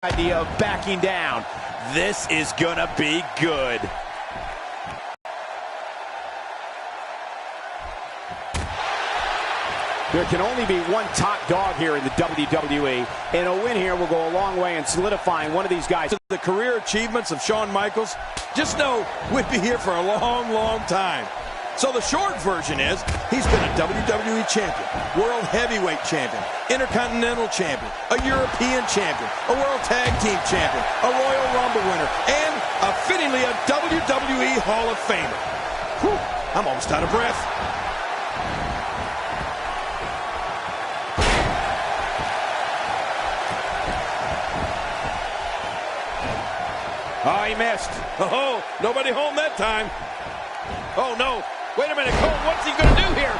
Idea of backing down. This is gonna be good. There can only be one top dog here in the WWE, and a win here will go a long way in solidifying one of these guys. The career achievements of Shawn Michaels, just know we'd be here for a long, long time. So the short version is, he's been a WWE champion, World Heavyweight champion, Intercontinental champion, a European champion, a World Tag Team champion, a Royal Rumble winner, and fittingly a WWE Hall of Famer. Whew, I'm almost out of breath. Oh, he missed. Oh, nobody home that time. Oh, no. Wait a minute, Cole, what's he going to do here?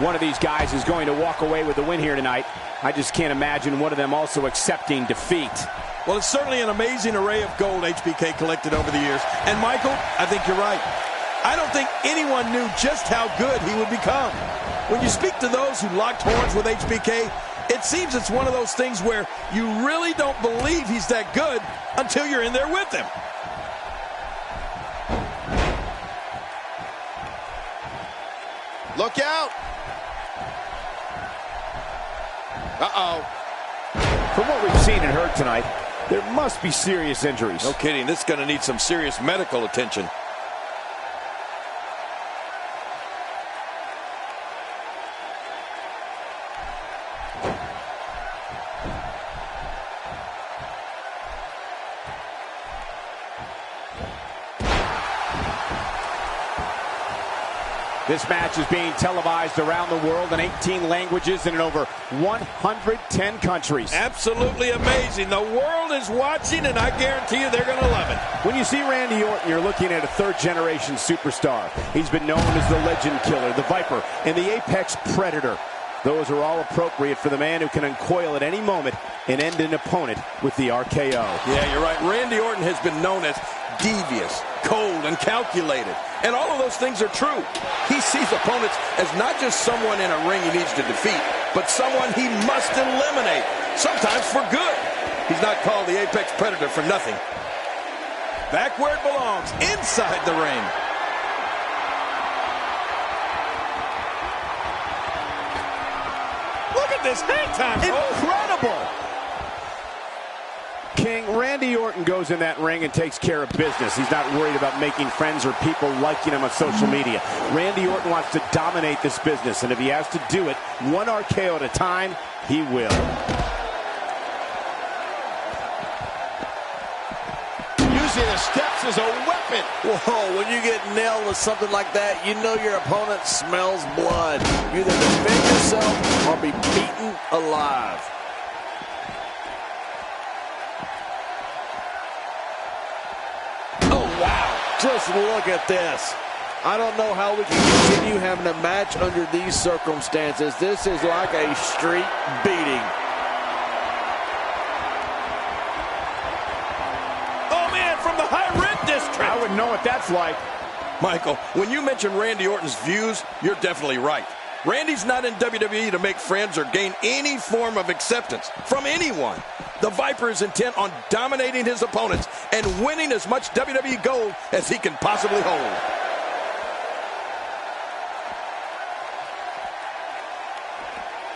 One of these guys is going to walk away with the win here tonight. I just can't imagine one of them also accepting defeat. Well, it's certainly an amazing array of gold HBK collected over the years. And, Michael, I think you're right. I don't think anyone knew just how good he would become. When you speak to those who locked horns with HBK, it seems it's one of those things where you really don't believe he's that good until you're in there with him. Look out! Uh-oh. From what we've seen and heard tonight, there must be serious injuries. No kidding, this is going to need some serious medical attention. This match is being televised around the world in 18 languages and in over 110 countries. Absolutely amazing. The world is watching, and I guarantee you they're going to love it. When you see Randy Orton, you're looking at a third-generation superstar. He's been known as the Legend Killer, the Viper, and the Apex Predator. Those are all appropriate for the man who can uncoil at any moment and end an opponent with the RKO. Yeah, you're right. Randy Orton has been known as devious, cold, and calculated. And all of those things are true. He sees opponents as not just someone in a ring he needs to defeat, but someone he must eliminate, sometimes for good. He's not called the Apex Predator for nothing. Back where it belongs, inside the ring. Look at this hang time. Incredible! King, Randy Orton goes in that ring and takes care of business. He's not worried about making friends or people liking him on social media. Randy Orton wants to dominate this business, and if he has to do it one RKO at a time, he will. Using the steps as a weapon. Whoa, when you get nailed with something like that, you know your opponent smells blood. You either defend yourself or be beaten alive. Just look at this. I don't know how we can continue having a match under these circumstances. This is like a street beating. Oh, man, from the high rent district. I wouldn't know what that's like. Michael, when you mention Randy Orton's views, you're definitely right. Randy's not in WWE to make friends or gain any form of acceptance from anyone. The Viper is intent on dominating his opponents and winning as much WWE gold as he can possibly hold.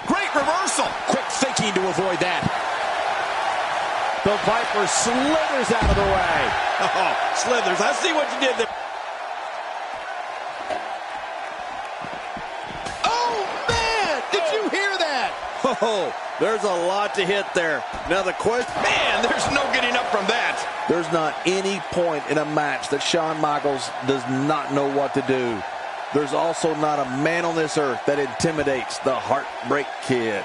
Great reversal. Quick thinking to avoid that. The Viper slithers out of the way. Oh, slithers. I see what you did there. Oh, there's a lot to hit there. Now the question... Man, there's no getting up from that. There's not any point in a match that Shawn Michaels does not know what to do. There's also not a man on this earth that intimidates the Heartbreak Kid.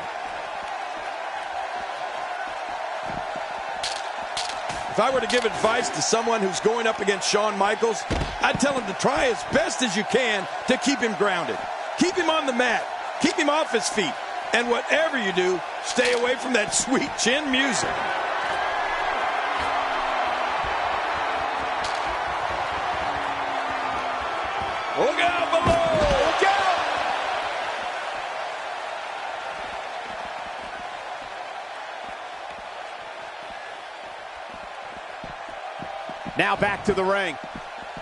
If I were to give advice to someone who's going up against Shawn Michaels, I'd tell him to try as best as you can to keep him grounded. Keep him on the mat. Keep him off his feet. And whatever you do, stay away from that sweet chin music. Look out below! Look out! Now back to the ring.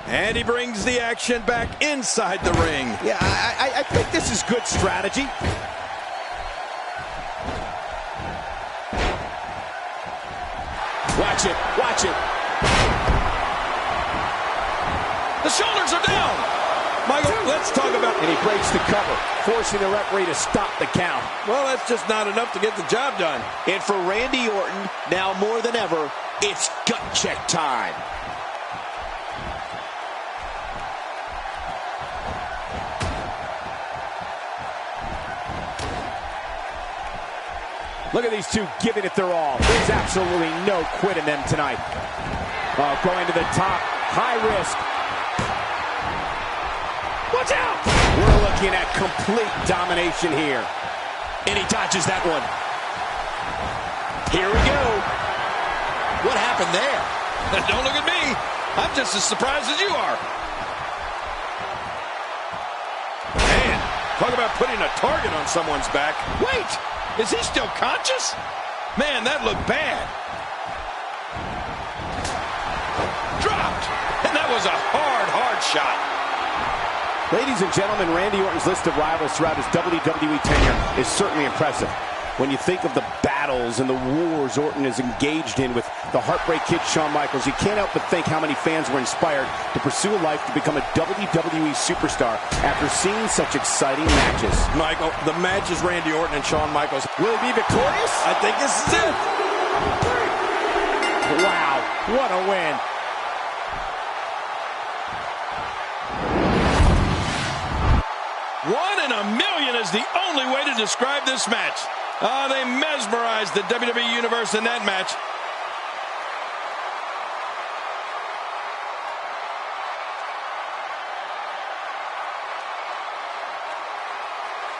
And he brings the action back inside the ring. Yeah, I think this is good strategy. Watch it, watch it. The shoulders are down. Michael, let's talk about... And he breaks the cover, forcing the referee to stop the count. Well, that's just not enough to get the job done. And for Randy Orton, now more than ever, it's gut check time. Look at these two giving it their all. There's absolutely no quit in them tonight. Going to the top, high risk. Watch out! We're looking at complete domination here. And he dodges that one. Here we go. What happened there? Don't look at me. I'm just as surprised as you are. Man, talk about putting a target on someone's back. Wait, is he still conscious? Man, that looked bad. Dropped. And that was a hard shot. Ladies and gentlemen, Randy Orton's list of rivals throughout his WWE tenure is certainly impressive. When you think of the battles and the wars Orton is engaged in with the Heartbreak Kid Shawn Michaels, you can't help but think how many fans were inspired to pursue a life to become a WWE superstar after seeing such exciting matches. Michael, the match is Randy Orton and Shawn Michaels. Will he be victorious? I think this is it. Wow, what a win. One in a million is the only way to describe this match. They mesmerized the WWE Universe in that match.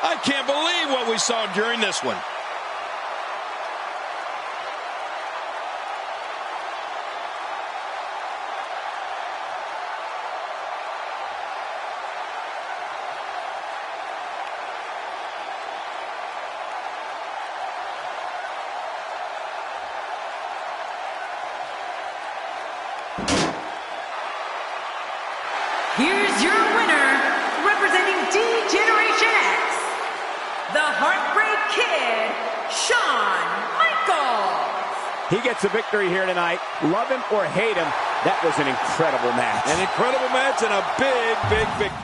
I can't believe what we saw during this one. Here's your winner, representing D-Generation X, the Heartbreak Kid, Shawn Michaels. He gets a victory here tonight. Love him or hate him, that was an incredible match. An incredible match and a big victory.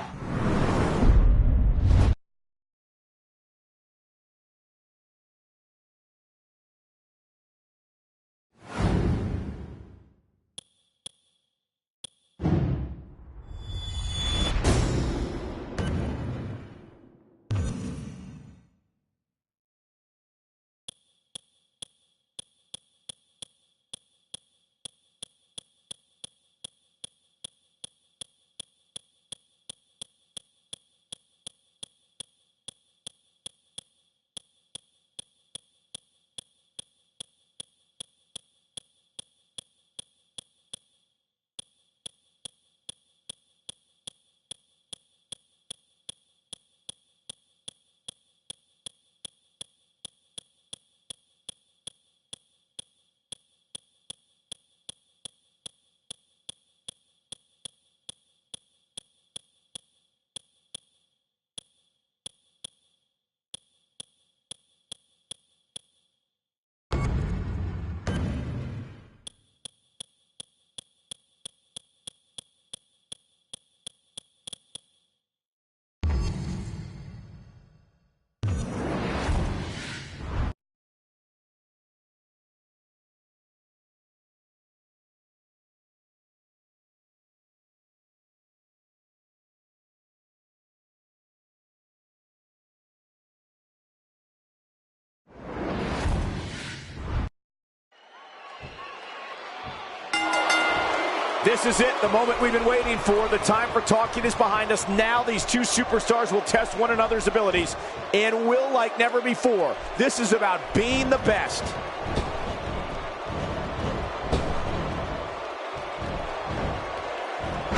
This is it, the moment we've been waiting for. The time for talking is behind us. Now these two superstars will test one another's abilities and will like never before. This is about being the best.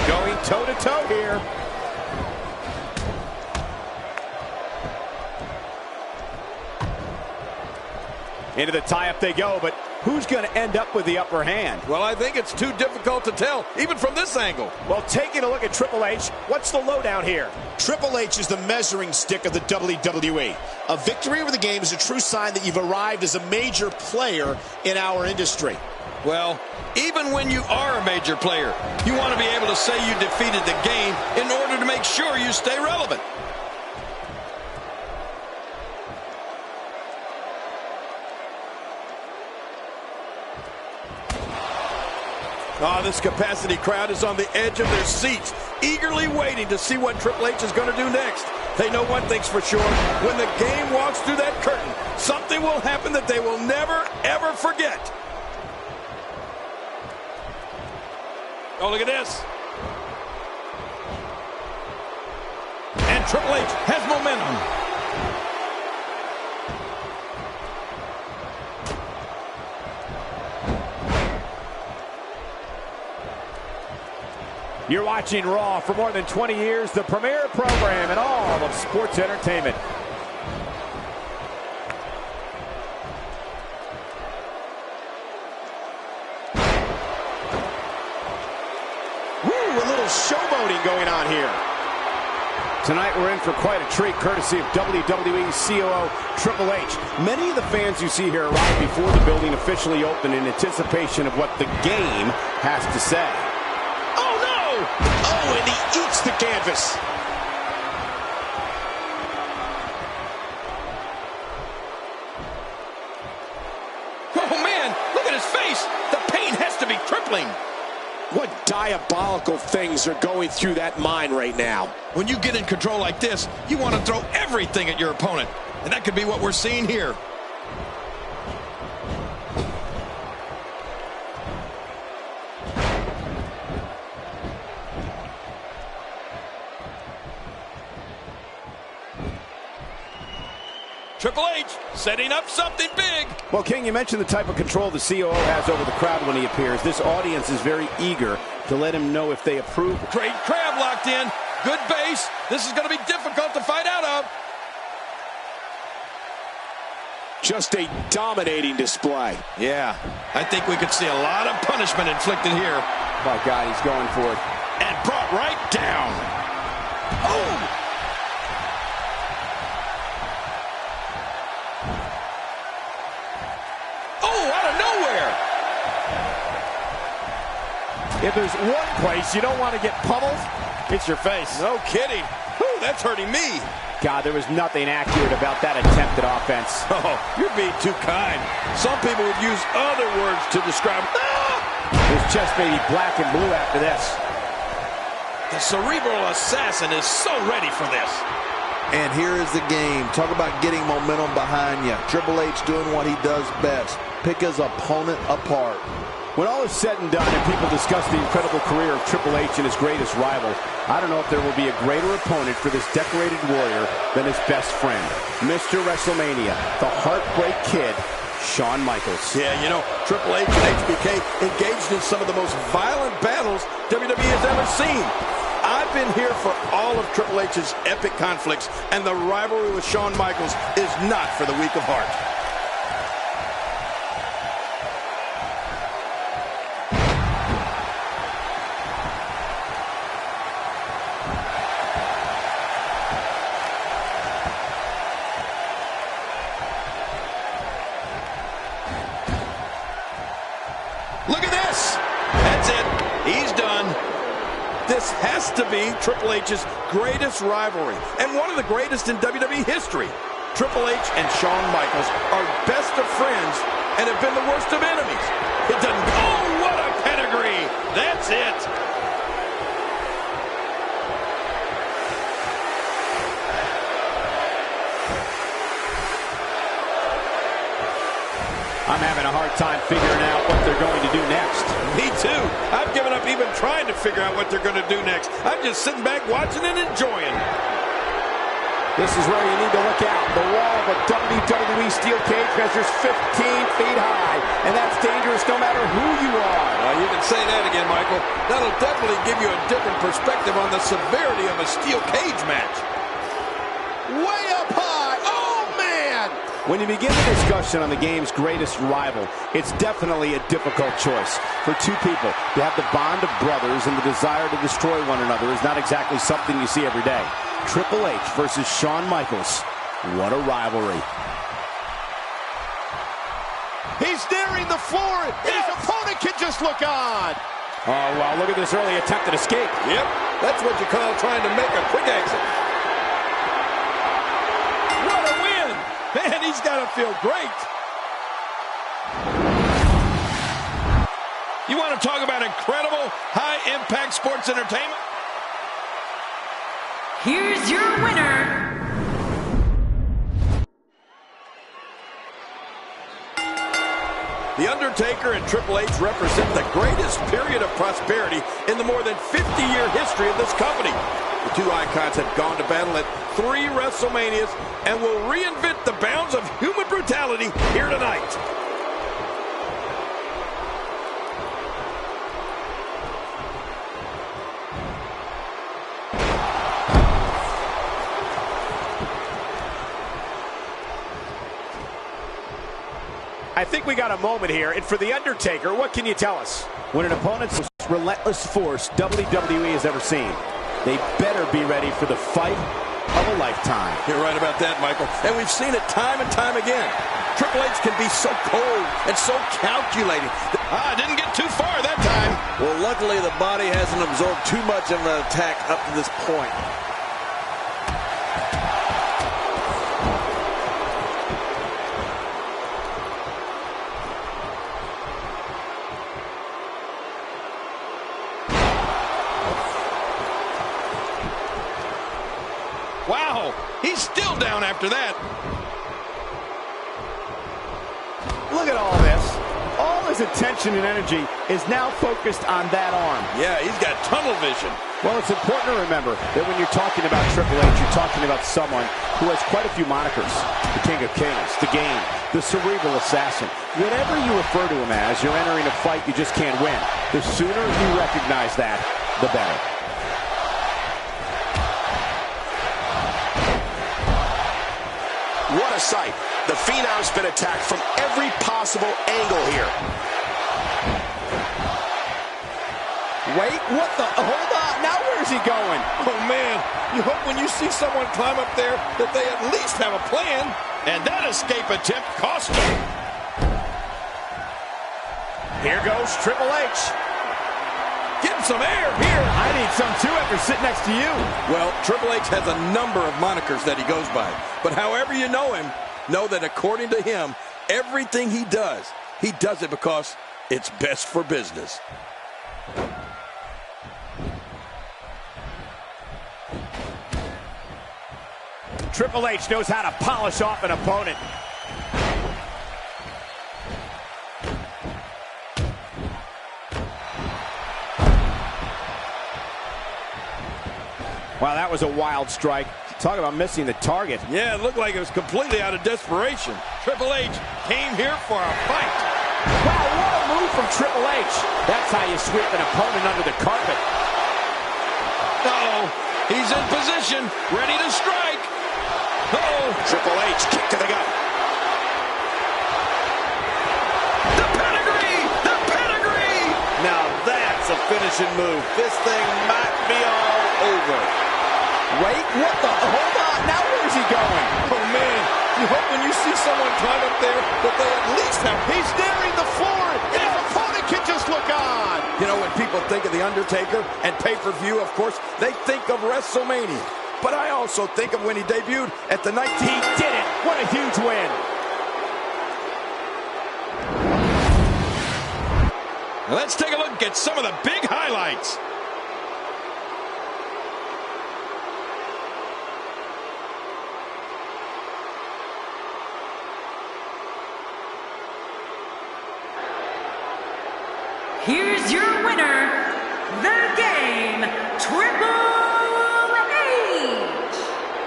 Going toe-to-toe here. Into the tie-up they go, but who's going to end up with the upper hand? Well, I think it's too difficult to tell, even from this angle. Well, taking a look at Triple H, what's the lowdown here? Triple H is the measuring stick of the WWE. A victory over the game is a true sign that you've arrived as a major player in our industry. Well, even when you are a major player, you want to be able to say you defeated the game in order to make sure you stay relevant. Oh, this capacity crowd is on the edge of their seats, eagerly waiting to see what Triple H is going to do next. They know one thing's for sure. When the game walks through that curtain, something will happen that they will never, ever forget. Oh, look at this. And Triple H has momentum. You're watching Raw. For more than 20 years, the premier program in all of sports entertainment. Woo, a little showboating going on here. Tonight we're in for quite a treat, courtesy of WWE COO Triple H. Many of the fans you see here arrived before the building officially opened in anticipation of what the game has to say. Oh, and he eats the canvas. Oh, man, look at his face. The pain has to be crippling. What diabolical things are going through that mind right now? When you get in control like this, you want to throw everything at your opponent. And that could be what we're seeing here. Triple H setting up something big. Well, King, you mentioned the type of control the COO has over the crowd when he appears. This audience is very eager to let him know if they approve. Great crab locked in. Good base. This is going to be difficult to fight out of. Just a dominating display. Yeah, I think we could see a lot of punishment inflicted here. My God, he's going for it. And brought right down. Oh! If there's one place you don't want to get pummeled, it's your face. No kidding. Whew, that's hurting me. God, there was nothing accurate about that attempted offense. Oh, you're being too kind. Some people would use other words to describe. His chest may be black and blue after this. The cerebral assassin is so ready for this. And here is the game. Talk about getting momentum behind you. Triple H doing what he does best. Pick his opponent apart. When all is said and done and people discuss the incredible career of Triple H and his greatest rival, I don't know if there will be a greater opponent for this decorated warrior than his best friend, Mr. WrestleMania, the Heartbreak Kid, Shawn Michaels. Yeah, you know, Triple H and HBK engaged in some of the most violent battles WWE has ever seen. I've been here for all of Triple H's epic conflicts, and the rivalry with Shawn Michaels is not for the weak of heart. Look at this. That's it. He's done. This has to be Triple H's greatest rivalry and one of the greatest in WWE history. Triple H and Shawn Michaels are best of friends and have been the worst of enemies. It doesn't. Oh, what a pedigree. That's it. I'm having a hard time figuring out what they're going to do next. Me too. I've given up even trying to figure out what they're going to do next. I'm just sitting back watching and enjoying. This is where you need to look out. The wall of a WWE steel cage measures 15 feet high, and that's dangerous no matter who you are. Well, you can say that again, Michael. That'll definitely give you a different perspective on the severity of a steel cage match. Way up high. Oh, man. When you begin the discussion on the game's greatest rival, it's definitely a difficult choice. For two people to have the bond of brothers and the desire to destroy one another is not exactly something you see every day. Triple H versus Shawn Michaels. What a rivalry. He's nearing the floor, and his opponent can just look on. Oh, wow, look at this early attempted escape. Yep, that's what you call trying to make a quick exit. What a win! Man, he's got to feel great. You want to talk about incredible, high-impact sports entertainment? Here's your winner, The Undertaker and Triple H represent the greatest period of prosperity in the more than 50-year history of this company. The two icons have gone to battle at 3 WrestleManias and will reinvent the bounds of human brutality here tonight. I think we got a moment here, and for The Undertaker, what can you tell us? When an opponent's most relentless force WWE has ever seen, they better be ready for the fight of a lifetime. You're right about that, Michael. And we've seen it time and time again. Triple H can be so cold and so calculating. Didn't get too far that time. Well, luckily the body hasn't absorbed too much of an attack up to this point. Wow, he's still down after that. Look at all this. All his attention and energy is now focused on that arm. Yeah, he's got tunnel vision. Well, it's important to remember that when you're talking about Triple H, you're talking about someone who has quite a few monikers. The King of Kings, the Game, the Cerebral Assassin. Whatever you refer to him as, you're entering a fight you just can't win. The sooner you recognize that, the better. What a sight. The Phenom's been attacked from every possible angle here. Wait, what the? Hold on. Now where's he going? Oh, man. You hope when you see someone climb up there that they at least have a plan. And that escape attempt cost him. Here goes Triple H. Get some air here. I need some too after sitting next to you. Well, Triple H has a number of monikers that he goes by. But however you know him, know that according to him, everything he does it because it's best for business. Triple H knows how to polish off an opponent. Wow, that was a wild strike. Talk about missing the target. Yeah, it looked like it was completely out of desperation. Triple H came here for a fight. Wow, what a move from Triple H. That's how you sweep an opponent under the carpet. Uh-oh, he's in position, ready to strike. Uh-oh. Triple H, kick to the gut. The pedigree! The pedigree! Now that's a finishing move. This thing might be all over. Wait, what the? Hold on. Now where's he going? Oh, man. You hope when you see someone climb up there that they at least have... He's nearing the floor, and his opponent can just look on. You know, when people think of The Undertaker and pay-per-view, of course, they think of WrestleMania. But I also think of when he debuted at the 19... He did it. What a huge win. Now let's take a look at some of the big highlights. here's your winner, The Game, Triple H.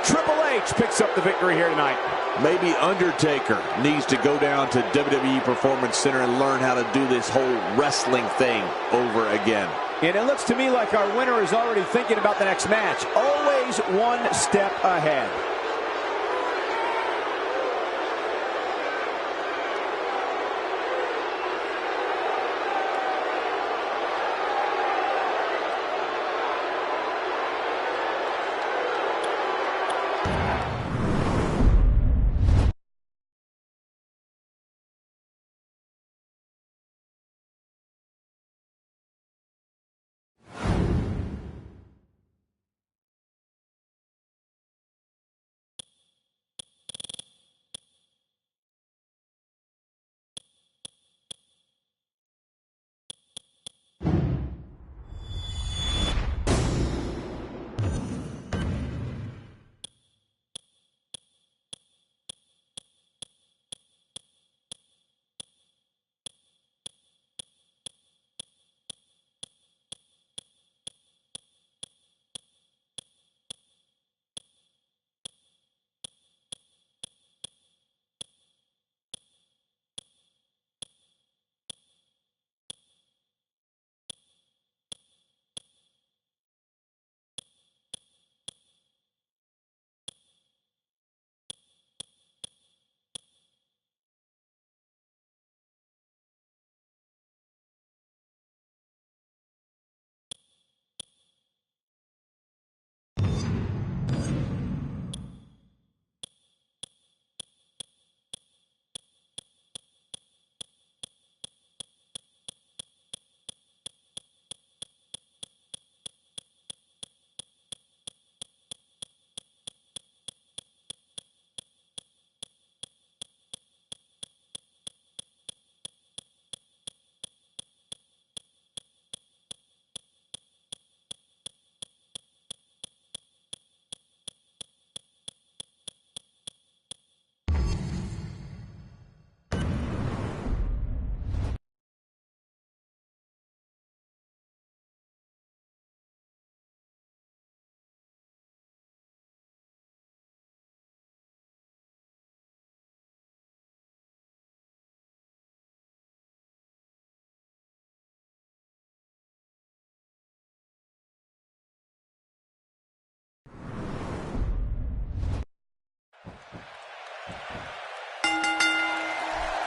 Triple H picks up the victory here tonight. Maybe Undertaker needs to go down to WWE Performance Center and learn how to do this whole wrestling thing over again. And it looks to me like our winner is already thinking about the next match. Always one step ahead.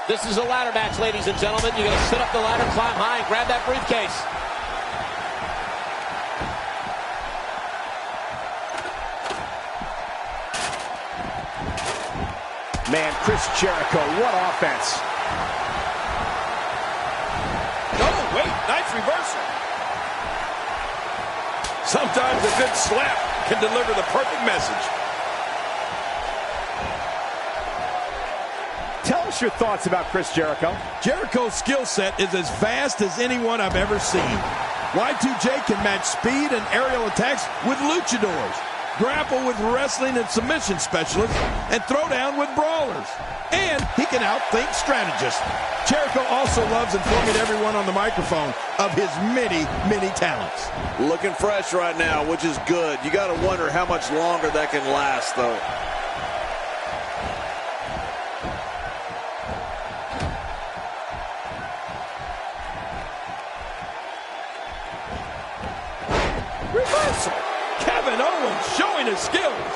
This is a ladder match, ladies and gentlemen. You're going to sit up the ladder, climb high, and grab that briefcase. Man, Chris Jericho, what offense. Oh, wait, nice reversal. Sometimes a good slap can deliver the perfect message. Tell us your thoughts about Chris Jericho. Jericho's skill set is as vast as anyone I've ever seen. Y2J can match speed and aerial attacks with luchadors, grapple with wrestling and submission specialists, and throw down with brawlers. And he can outthink strategists. Jericho also loves informing everyone on the microphone of his many, many talents. Looking fresh right now, which is good. You got to wonder how much longer that can last, though. Reversal. Kevin Owens showing his skills.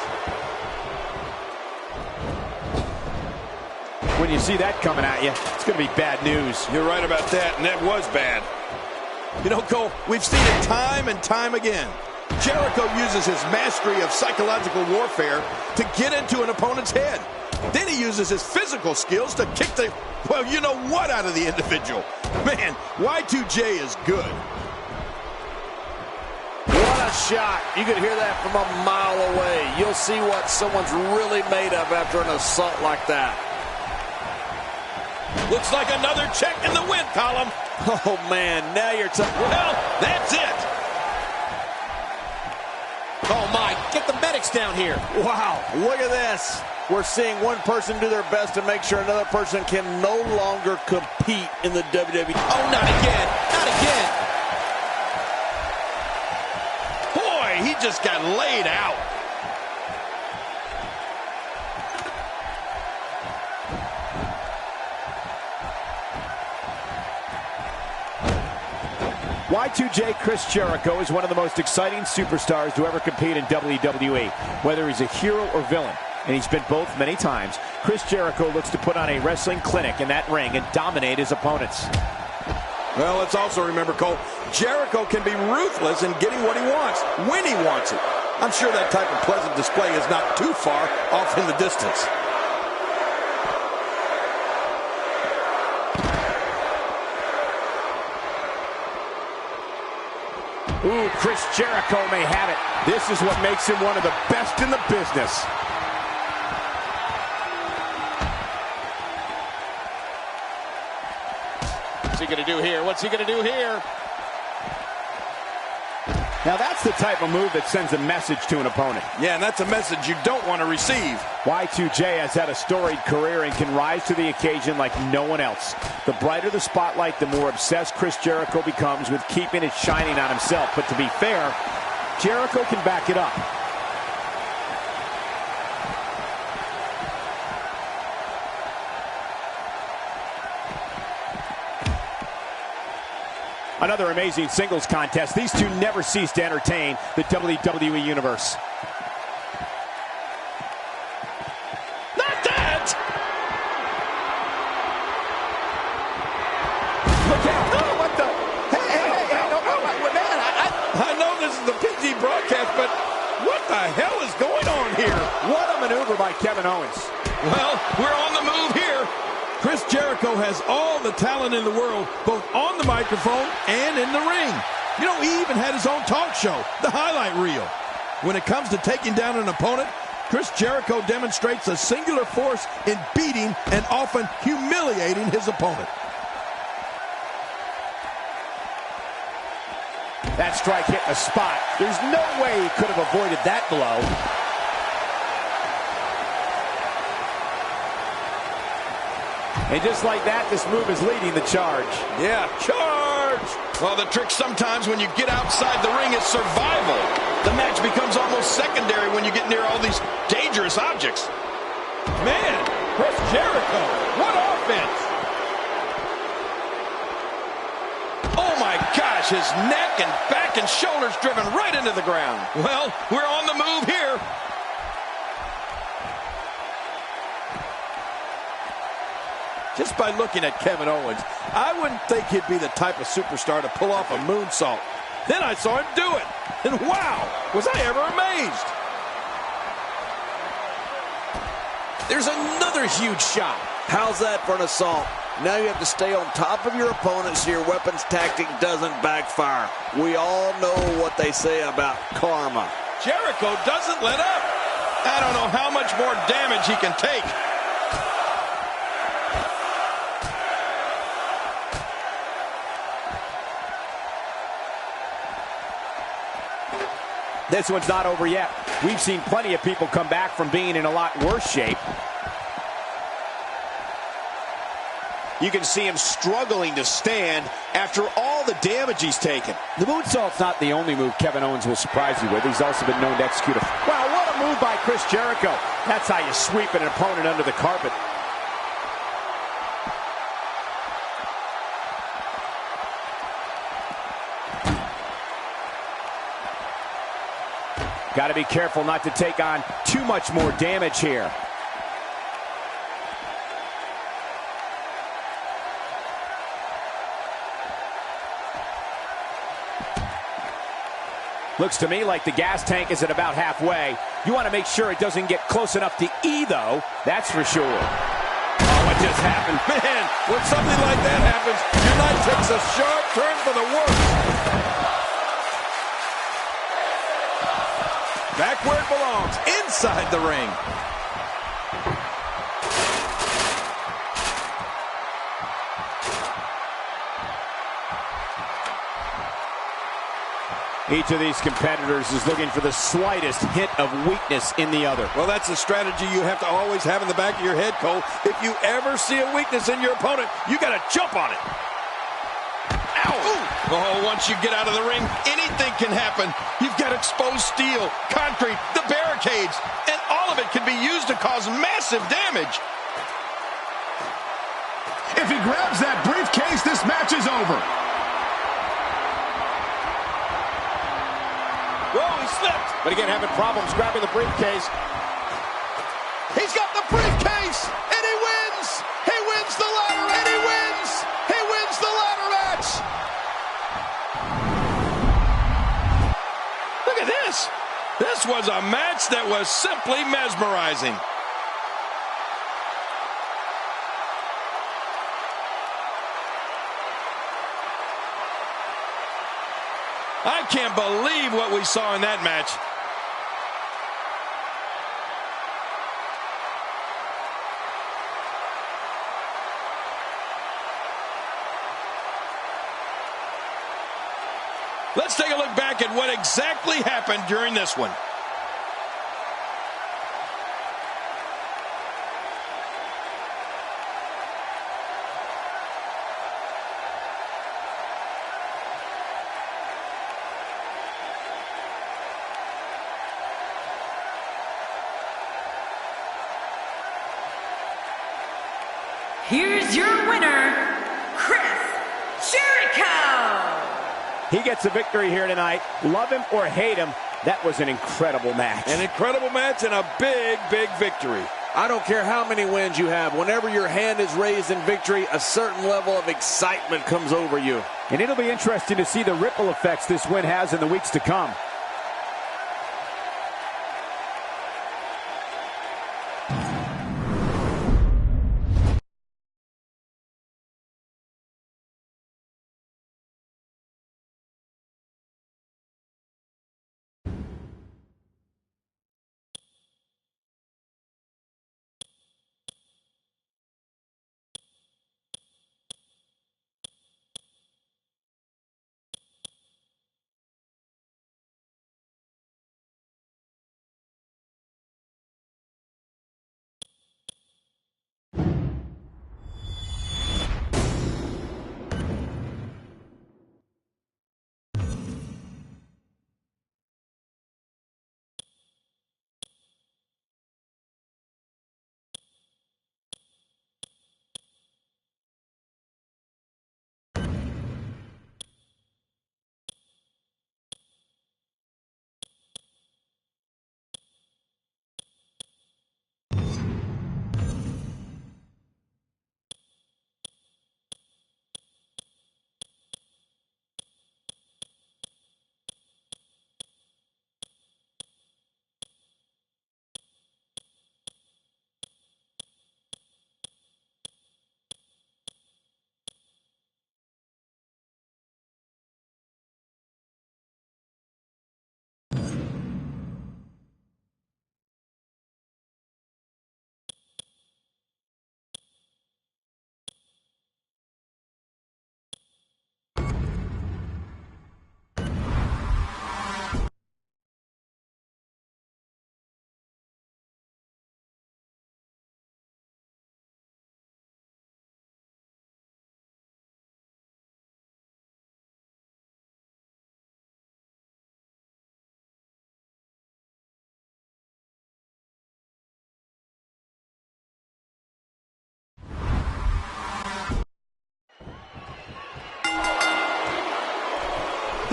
When you see that coming at you, it's going to be bad news. You're right about that, and that was bad. You know, Cole, we've seen it time and time again. Jericho uses his mastery of psychological warfare to get into an opponent's head. Then he uses his physical skills to kick the, well, you know what, out of the individual. Man, Y2J is good. What a shot. You could hear that from a mile away. You'll see what someone's really made of after an assault like that. Looks like another check in the win column. Oh, man, now you're talking. Well, that's it. Oh, my. Get the medics down here. Wow, look at this. We're seeing one person do their best to make sure another person can no longer compete in the WWE. Oh, not again. Not again. Boy, he just got laid out. Y2J Chris Jericho is one of the most exciting superstars to ever compete in WWE, whether he's a hero or villain, and he's been both many times. Chris Jericho looks to put on a wrestling clinic in that ring and dominate his opponents. Well, let's also remember, Cole, Jericho can be ruthless in getting what he wants, when he wants it. I'm sure that type of pleasant display is not too far off in the distance. Ooh, Chris Jericho may have it. This is what makes him one of the best in the business. What's he going to do here? What's he going to do here? Now that's the type of move that sends a message to an opponent. Yeah, and that's a message you don't want to receive. Y2J has had a storied career and can rise to the occasion like no one else. The brighter the spotlight, the more obsessed Chris Jericho becomes with keeping it shining on himself. But to be fair, Jericho can back it up. Another amazing singles contest. These two never cease to entertain the WWE Universe. Not that! Look out! Oh, what the? Hey, man, I know this is the PG broadcast, but what the hell is going on here? what a maneuver by Kevin Owens. Well, we're on the move here. Chris Jericho has all the talent in the world, both on the microphone and in the ring. You know, he even had his own talk show, the highlight reel. When it comes to taking down an opponent, Chris Jericho demonstrates a singular force in beating and often humiliating his opponent. That strike hit the spot. There's no way he could have avoided that blow. And just like that, this move is leading the charge. Yeah, charge! Well, the trick sometimes when you get outside the ring is survival. The match becomes almost secondary when you get near all these dangerous objects. Man, Chris Jericho, what offense! Oh my gosh, his neck and back and shoulders driven right into the ground. Well, we're on the move here. Just by looking at Kevin Owens, I wouldn't think he'd be the type of superstar to pull off a moonsault. Then I saw him do it, and wow, was I ever amazed. There's another huge shot. How's that for an assault? Now you have to stay on top of your opponent so your weapons tactic doesn't backfire. We all know what they say about karma. Jericho doesn't let up. I don't know how much more damage he can take. This one's not over yet. We've seen plenty of people come back from being in a lot worse shape. You can see him struggling to stand after all the damage he's taken. The moonsault's not the only move Kevin Owens will surprise you with. He's also been known to execute a... Wow, what a move by Chris Jericho. That's how you sweep an opponent under the carpet. Got to be careful not to take on too much more damage here. Looks to me like the gas tank is at about halfway. You want to make sure it doesn't get close enough to E, though. That's for sure. Oh, what just happened? Man, when something like that happens, your night takes a sharp turn for the worse. Back where it belongs, inside the ring. Each of these competitors is looking for the slightest hint of weakness in the other. Well, that's a strategy you have to always have in the back of your head, Cole. If you ever see a weakness in your opponent, you got to jump on it. Ow! Ooh. Oh, once you get out of the ring, anything can happen. You've got exposed steel, concrete, the barricades, and all of it can be used to cause massive damage. If he grabs that briefcase, this match is over. Whoa, he slipped. But again, having problems grabbing the briefcase. He's got the briefcase, and he wins. He wins the ladder, and he wins. He wins the ladder match. Look at this. This was a match that was simply mesmerizing. I can't believe what we saw in that match. Let's take a look back at what exactly happened during this one. Here's your winner, Chris Jericho. He gets a victory here tonight. Love him or hate him, that was an incredible match. An incredible match and a big, big victory. I don't care how many wins you have. Whenever your hand is raised in victory, a certain level of excitement comes over you. And it'll be interesting to see the ripple effects this win has in the weeks to come.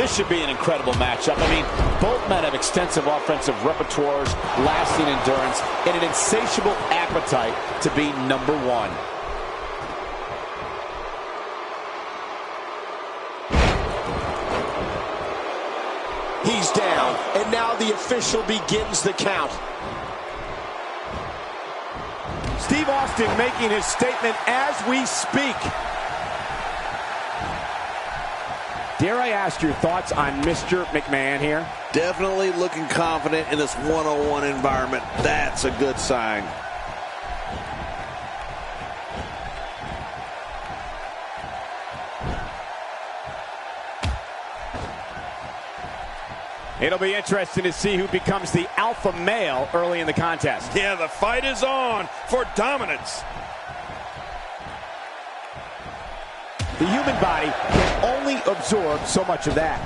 This should be an incredible matchup. I mean, both men have extensive offensive repertoires, lasting endurance, and an insatiable appetite to be number one. He's down, and now the official begins the count. Steve Austin making his statement as we speak. Dare I ask your thoughts on Mr. McMahon here? Definitely looking confident in this one-on-one environment. That's a good sign. It'll be interesting to see who becomes the alpha male early in the contest. Yeah, the fight is on for dominance. The human body can only absorb so much of that.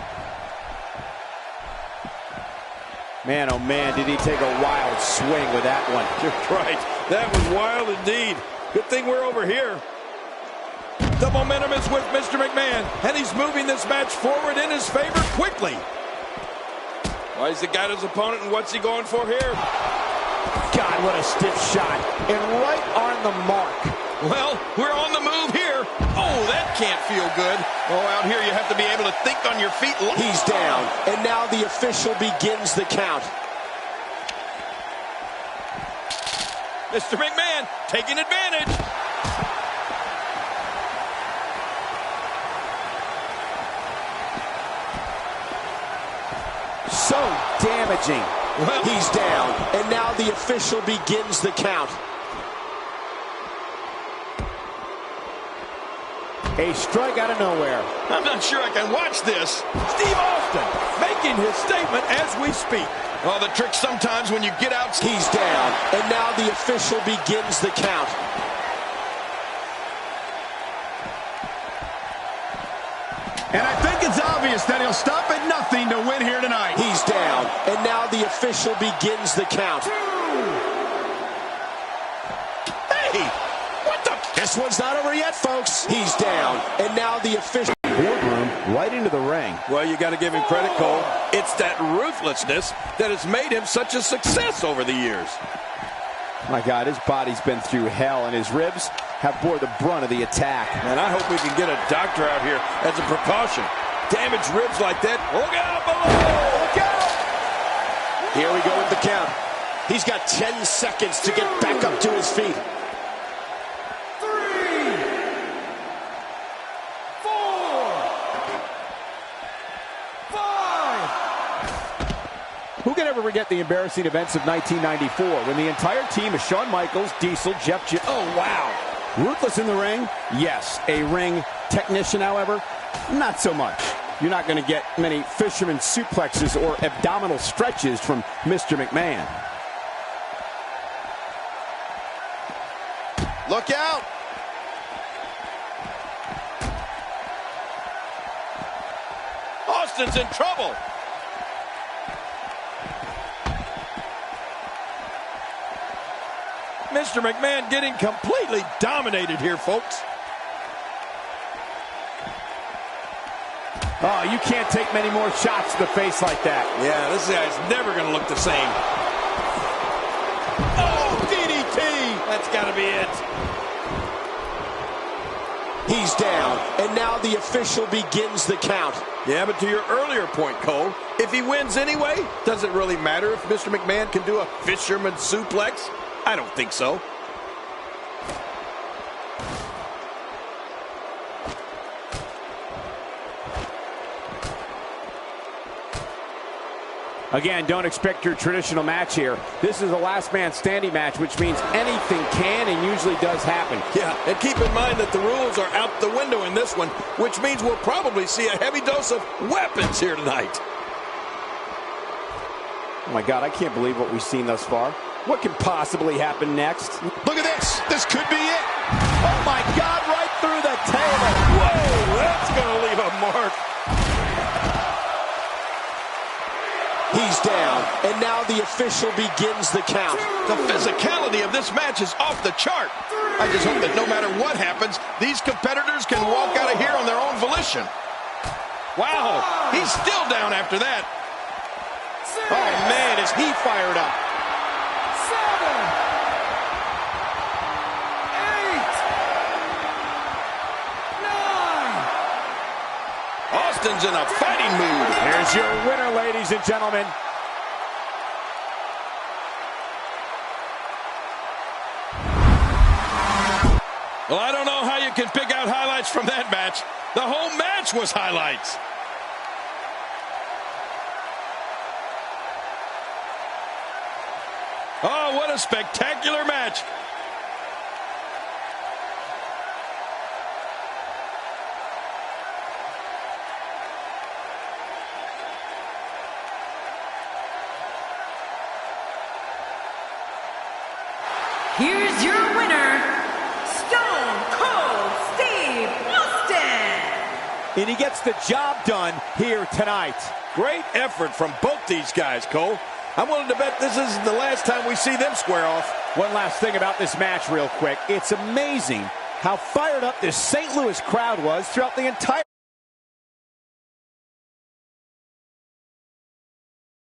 Man, oh man, did he take a wild swing with that one. You're right. That was wild indeed. Good thing we're over here. The momentum is with Mr. McMahon, and he's moving this match forward in his favor quickly. Well, he's got his opponent, and what's he going for here? God, what a stiff shot. And right on the mark. Well, we're on the move here. Oh, that can't feel good. Oh, out here you have to be able to think on your feet. He's down, and now the official begins the count. Mr. McMahon taking advantage. So damaging. Well, he's down, and now the official begins the count. A strike out of nowhere. I'm not sure I can watch this. Steve Austin making his statement as we speak. Oh, the trick sometimes when you get out. He's down, and now the official begins the count. And I think it's obvious that he'll stop at nothing to win here tonight. He's down, and now the official begins the count. Hey, what the? This one's not over yet, folks. He's down, and now the official. Boardroom right into the ring. Well, you got to give him credit, Cole. It's that ruthlessness that has made him such a success over the years. My God, his body's been through hell, and his ribs have bore the brunt of the attack. And I hope we can get a doctor out here as a precaution. Damaged ribs like that. Look out below! Look out! Here we go with the count. He's got 10 seconds to get back up to his feet. 3, 4, 5. Who can ever forget the embarrassing events of 1994 when the entire team of Shawn Michaels, Diesel, Jeff Jarrett. Oh, wow. Ruthless in the ring? Yes. A ring technician, however, not so much. You're not going to get many fisherman suplexes or abdominal stretches from Mr. McMahon. Look out! Austin's in trouble. Mr. McMahon getting completely dominated here, folks. Oh, you can't take many more shots to the face like that. Yeah, this guy's never going to look the same. Oh, DDT! That's got to be it. He's down, and now the official begins the count. Yeah, but to your earlier point, Cole, if he wins anyway, does it really matter if Mr. McMahon can do a fisherman suplex? I don't think so. Again, don't expect your traditional match here. This is a last man standing match, which means anything can and usually does happen. Yeah, and keep in mind that the rules are out the window in this one, which means we'll probably see a heavy dose of weapons here tonight. Oh my God, I can't believe what we've seen thus far. What can possibly happen next? Look at this. This could be it. Oh my God, right through the table. Whoa, that's going to leave a mark. He's down, and now the official begins the count. The physicality of this match is off the chart. I just hope that no matter what happens, these competitors can walk out of here on their own volition. Wow, he's still down after that. Oh, man, is he fired up. 7, 8, 9. Austin's in a fighting mood. Here's your winner, ladies and gentlemen. Well, I don't know how you can pick out highlights from that match. The whole match was highlights. Oh, what a spectacular match. Here's your winner, Stone Cold Steve Austin. And he gets the job done here tonight. Great effort from both these guys, Cole. I'm willing to bet this is the last time we see them square off. One last thing about this match real quick. It's amazing how fired up this St. Louis crowd was throughout the entire